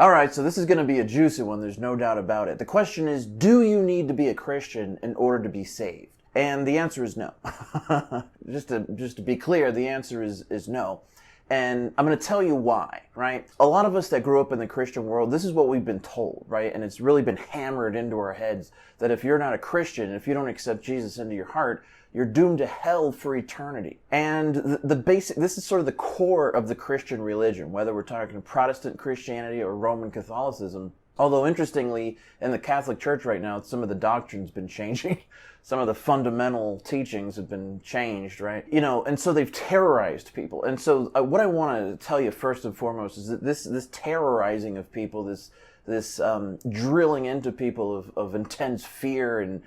All right, so this is going to be a juicy one. There's no doubt about it. The question is, do you need to be a Christian in order to be saved? And the answer is no. just to be clear, the answer is no. And I'm going to tell you why, right? A lot of us that grew up in the Christian world, this is what we've been told, right? And it's really been hammered into our heads that if you're not a Christian, if you don't accept Jesus into your heart, you're doomed to hell for eternity. And the basic, this is sort of the core of the Christian religion, whether we're talking Protestant Christianity or Roman Catholicism. Although, interestingly, in the Catholic Church right now, some of the doctrine's been changing. Some of the fundamental teachings have been changed, right? You know, and so they've terrorized people. And so what I want to tell you first and foremost is that this terrorizing of people, this drilling into people of intense fear and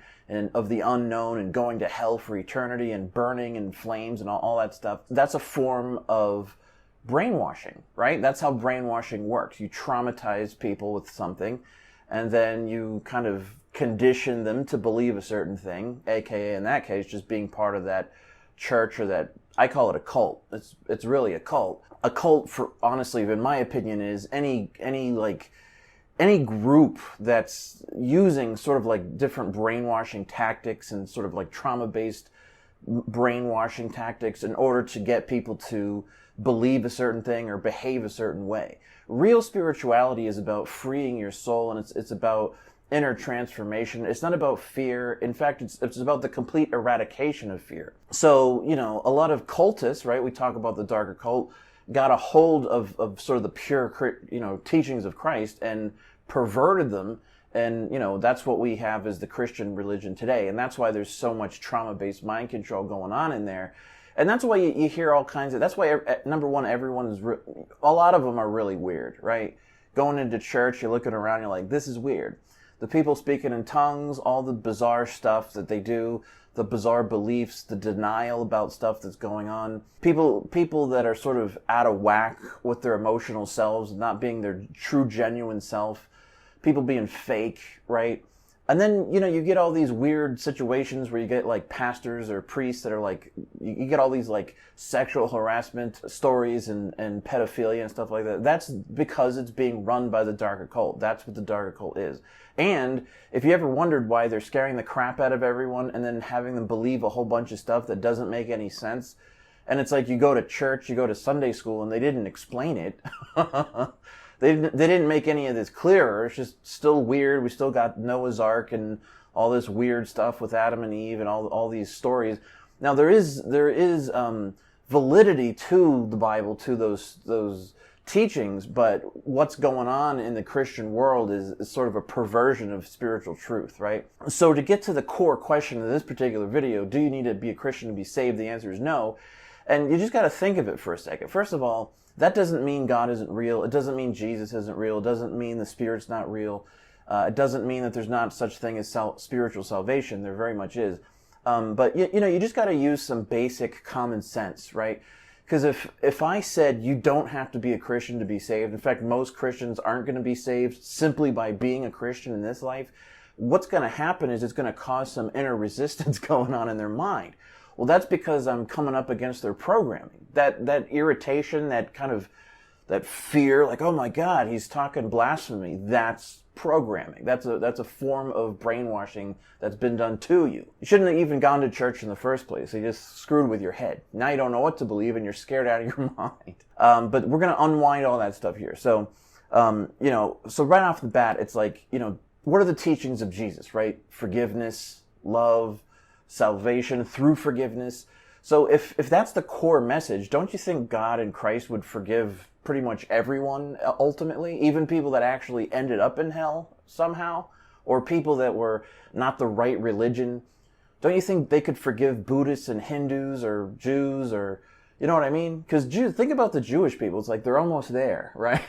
of the unknown and going to hell for eternity and burning in flames and all that stuff, that's a form of brainwashing, right? That's how brainwashing works. You traumatize people with something, and then you kind of condition them to believe a certain thing, aka in that case, just being part of that church or that, I call it a cult. It's really a cult. A cult, for honestly, in my opinion, is any group that's using sort of like different brainwashing tactics and sort of like trauma-based brainwashing tactics in order to get people to believe a certain thing or behave a certain way. Real spirituality is about freeing your soul, and it's about inner transformation. It's not about fear. In fact, it's about the complete eradication of fear. So, you know, a lot of cultists, right, we talk about the dark occult, got a hold of sort of the pure, you know, teachings of Christ and perverted them. And, you know, that's what we have as the Christian religion today. And that's why there's so much trauma-based mind control going on in there. And that's why you hear all kinds of, that's why, number one, a lot of them are really weird, right? Going into church, you're looking around, you're like, this is weird. The people speaking in tongues, all the bizarre stuff that they do, the bizarre beliefs, the denial about stuff that's going on. People that are sort of out of whack with their emotional selves, not being their true, genuine self. People being fake, right? And then, you know, you get all these weird situations where you get like pastors or priests that are like, you get all these like sexual harassment stories and pedophilia and stuff like that. That's because it's being run by the dark occult. That's what the dark occult is. And if you ever wondered why they're scaring the crap out of everyone and then having them believe a whole bunch of stuff that doesn't make any sense, and it's like you go to church, you go to Sunday school, and they didn't explain it. They didn't make any of this clearer. It's just still weird. We still got Noah's Ark and all this weird stuff with Adam and Eve and all these stories. Now there is validity to the Bible, to those teachings, but what's going on in the Christian world is sort of a perversion of spiritual truth, right? So to get to the core question of this particular video, do you need to be a Christian to be saved? The answer is no. And you just got to think of it for a second. First of all, that doesn't mean God isn't real. It doesn't mean Jesus isn't real. It doesn't mean the Spirit's not real. It doesn't mean that there's not such thing as spiritual salvation. There very much is. But you know, you just got to use some basic common sense, right? Because if I said you don't have to be a Christian to be saved, in fact, most Christians aren't going to be saved simply by being a Christian in this life, what's going to happen is it's going to cause some inner resistance going on in their mind. Well, that's because I'm coming up against their programming. That irritation, that fear, like, oh my God, he's talking blasphemy. That's programming. That's a form of brainwashing that's been done to you. You shouldn't have even gone to church in the first place. They just screwed with your head. Now you don't know what to believe and you're scared out of your mind. But we're going to unwind all that stuff here. So, you know, so right off the bat, it's like, you know, what are the teachings of Jesus, right? Forgiveness, love, salvation through forgiveness. So if that's the core message, don't you think God and Christ would forgive pretty much everyone ultimately, even people that actually ended up in hell somehow, or people that were not the right religion? Don't you think they could forgive Buddhists and Hindus or Jews, or, you know what I mean? Because think about the Jewish people. It's like they're almost there, right?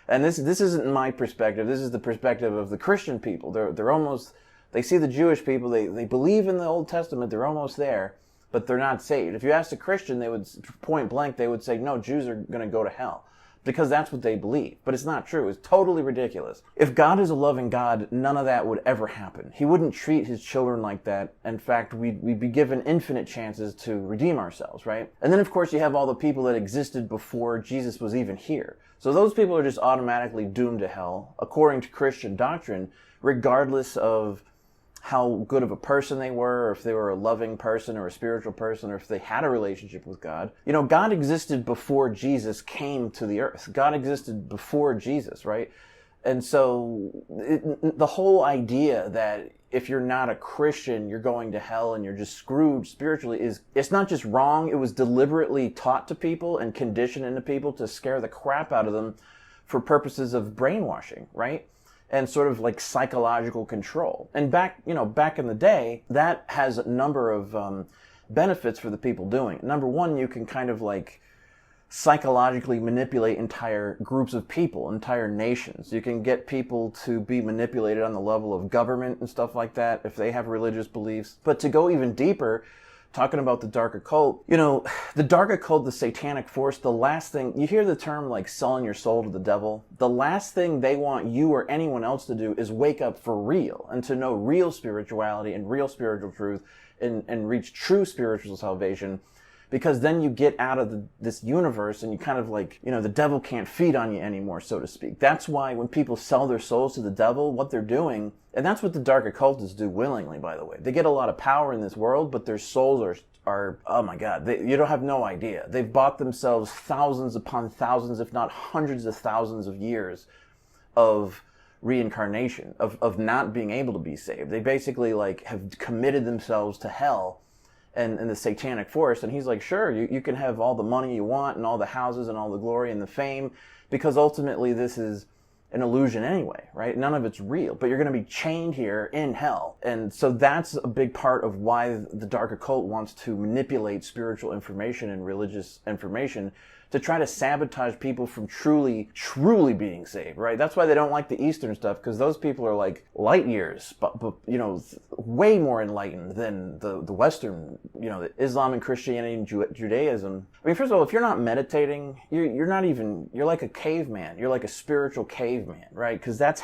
And this isn't my perspective. This is the perspective of the Christian people. They're almost. They see the Jewish people, they believe in the Old Testament, they're almost there, but they're not saved. If you asked a Christian, they would, point blank, they would say, no, Jews are going to go to hell. because that's what they believe. But it's not true. It's totally ridiculous. If God is a loving God, none of that would ever happen. He wouldn't treat his children like that. In fact, we'd be given infinite chances to redeem ourselves, right? And then, of course, you have all the people that existed before Jesus was even here. So those people are just automatically doomed to hell, according to Christian doctrine, regardless of how good of a person they were, or if they were a loving person or a spiritual person, or if they had a relationship with God. You know, God existed before Jesus came to the earth. God existed before Jesus, right? And so the whole idea that if you're not a Christian, you're going to hell and you're just screwed spiritually it's not just wrong. It was deliberately taught to people and conditioned into people to scare the crap out of them for purposes of brainwashing, right? And sort of like psychological control. And back in the day, that has a number of benefits for the people doing it. Number one, you can kind of like psychologically manipulate entire groups of people, entire nations. You can get people to be manipulated on the level of government and stuff like that if they have religious beliefs. But to go even deeper, talking about the dark occult, the dark occult, the satanic force, the last thing, you hear the term like selling your soul to the devil. The last thing they want you or anyone else to do is wake up for real and to know real spirituality and real spiritual truth and reach true spiritual salvation. Because then you get out of this universe and you kind of like, the devil can't feed on you anymore, so to speak. That's why when people sell their souls to the devil, what they're doing, and that's what the dark occultists do willingly, by the way. They get a lot of power in this world, but their souls are oh my God, you don't have no idea. They've bought themselves thousands upon thousands, if not hundreds of thousands of years of reincarnation, of not being able to be saved. They basically like have committed themselves to hell and the satanic force. And he's like, sure, you can have all the money you want and all the houses and all the glory and the fame, because ultimately this is an illusion anyway, right? None of it's real, but you're going to be chained here in hell. And so that's a big part of why the dark occult wants to manipulate spiritual information and religious information to try to sabotage people from truly being saved, right? That's why they don't like the Eastern stuff, because those people are like light years, but way more enlightened than the Western, the Islam and Christianity and Judaism. I mean, first of all, if you're not meditating, you're like a caveman. You're like a spiritual caveman, right? Because that's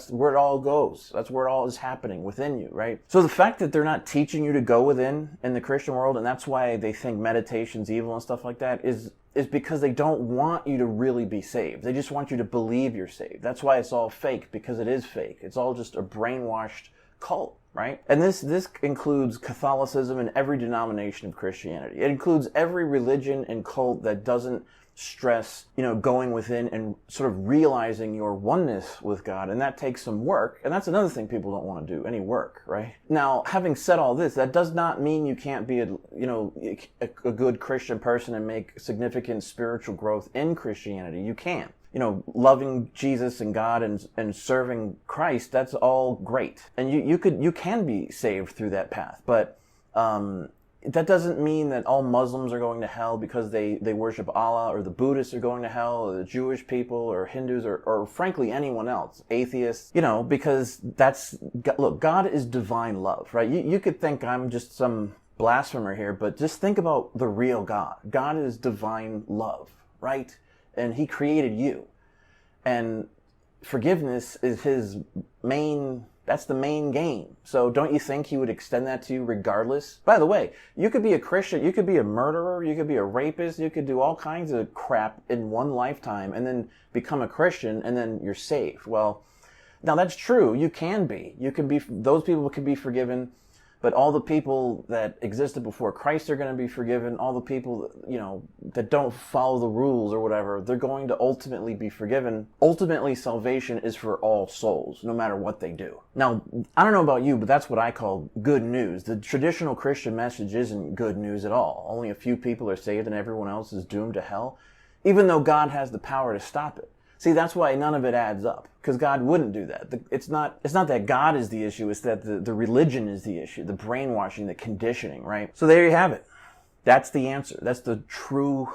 where it all goes. That's where it all is happening within you, right? So the fact that they're not teaching you to go within in the Christian world, and that's why they think meditation's evil and stuff like that, is because they don't want you to really be saved. They just want you to believe you're saved. That's why it's all fake, because it is fake. It's all just a brainwashed cult, right? And this includes Catholicism and every denomination of Christianity. It includes every religion and cult that doesn't stress, going within and sort of realizing your oneness with God. And that takes some work. And that's another thing people don't want to do, any work, right? Now, having said all this, that does not mean you can't be a good Christian person and make significant spiritual growth in Christianity. You can. Loving Jesus and God and serving Christ, that's all great. And you can be saved through that path. But, that doesn't mean that all Muslims are going to hell because they worship Allah, or the Buddhists are going to hell, or the Jewish people, or Hindus, or frankly anyone else, atheists, because look, God is divine love, right? You could think I'm just some blasphemer here, but just think about the real God. God is divine love, right? And he created you. And forgiveness is that's the main game. So don't you think he would extend that to you regardless? By the way, you could be a Christian, you could be a murderer, you could be a rapist, you could do all kinds of crap in one lifetime and then become a Christian and then you're saved. Well, now that's true. You can be. Those people can be forgiven, but all the people that existed before Christ are going to be forgiven. All the people, that don't follow the rules or whatever, they're going to ultimately be forgiven. Ultimately, salvation is for all souls, no matter what they do. Now, I don't know about you, but that's what I call good news. The traditional Christian message isn't good news at all. Only a few people are saved and everyone else is doomed to hell, even though God has the power to stop it. See, that's why none of it adds up, because God wouldn't do that. It's not that God is the issue, it's that the religion is the issue, the brainwashing, the conditioning, right? So there you have it. That's the answer. That's the truth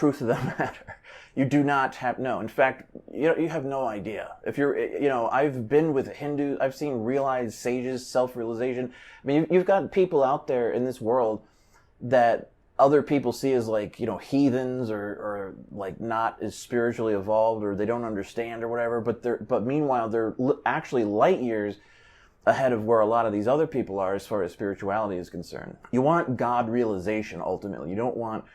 of the matter. You do not have, no. In fact, you have no idea. If you're, I've been with Hindus, I've seen realized sages, self-realization. I mean, you've got people out there in this world that other people see as like, heathens or like not as spiritually evolved, or they don't understand or whatever. But meanwhile, they're actually light years ahead of where a lot of these other people are as far as spirituality is concerned. You want God realization ultimately. You don't want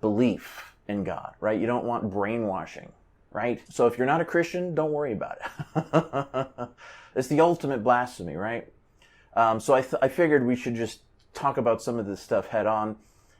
belief in God, right? You don't want brainwashing, right? So if you're not a Christian, don't worry about it. It's the ultimate blasphemy, right? So I figured we should just talk about some of this stuff head on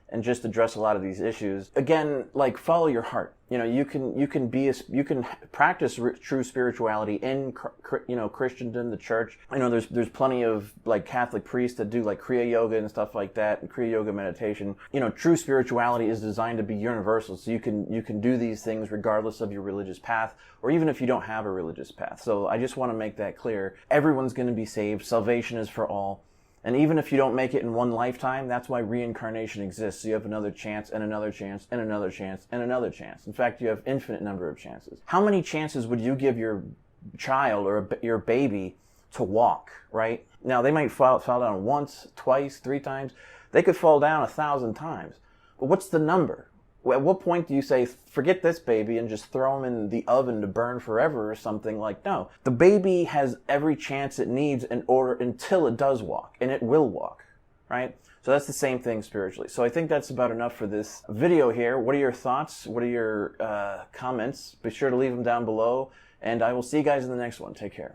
and just address a lot of these issues. Again, like, follow your heart. You can practice true spirituality in Christendom, the church. There's plenty of like Catholic priests that do like Kriya Yoga and stuff like that, and Kriya Yoga meditation. True spirituality is designed to be universal, so you can do these things regardless of your religious path, or even if you don't have a religious path. So I just want to make that clear. Everyone's going to be saved. Salvation is for all. And even if you don't make it in one lifetime, that's why reincarnation exists. So you have another chance and another chance and another chance and another chance. In fact, you have infinite number of chances. How many chances would you give your child or your baby to walk, right? Now, they might fall down once, twice, 3 times. They could fall down 1,000 times. But what's the number? At what point do you say, forget this baby and just throw him in the oven to burn forever or something? Like, no. The baby has every chance it needs until it does walk, and it will walk, right? So that's the same thing spiritually. So I think that's about enough for this video here. What are your thoughts? What are your comments? Be sure to leave them down below, and I will see you guys in the next one. Take care.